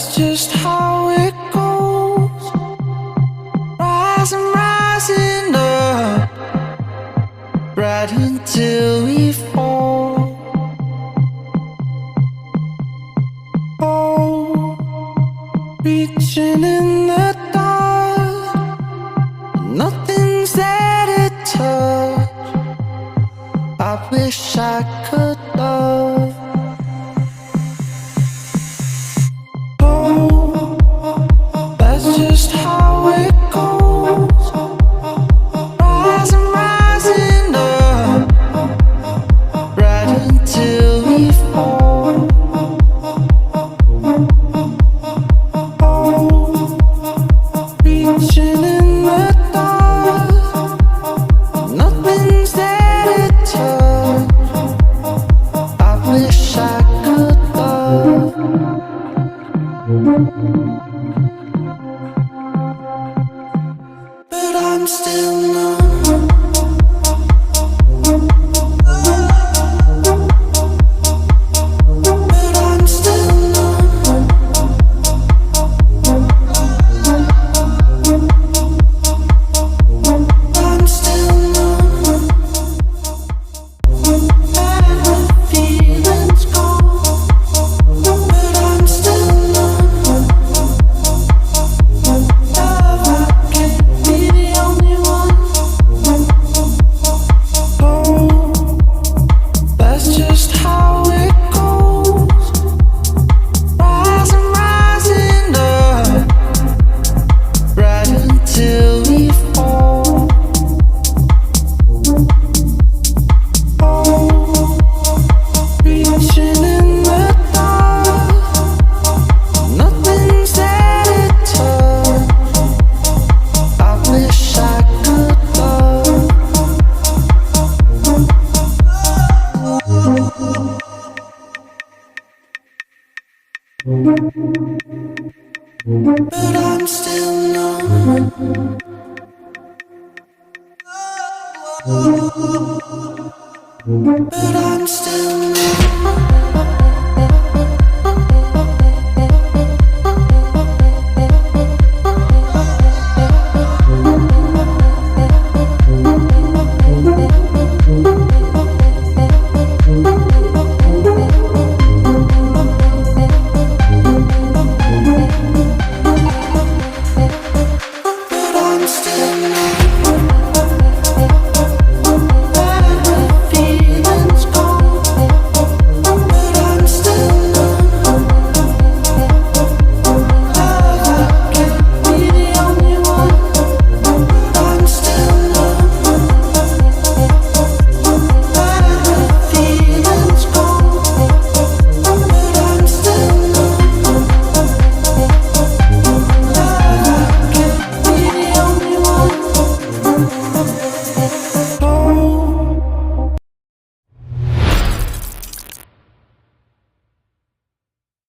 That's just how it goes. Rising up, right until we fall. Oh, reaching in the dark, nothing's there to touch. I wish I could love. Oh, that's just how it goes. Rising up, right until we fall. Oh, reaching in the dark, nothing's there to touch. I wish I could love. But I'm still numb. But I'm still numb. I'm still numb. And the feeling's gone. But I'm still numb. Love, I can't be the only one. Oh, that's just how it goes. Rising up, right until we fall. Oh, reaching in the dark, nothing's there to touch. I wish I could love. But I'm still numb. But I'm still numb.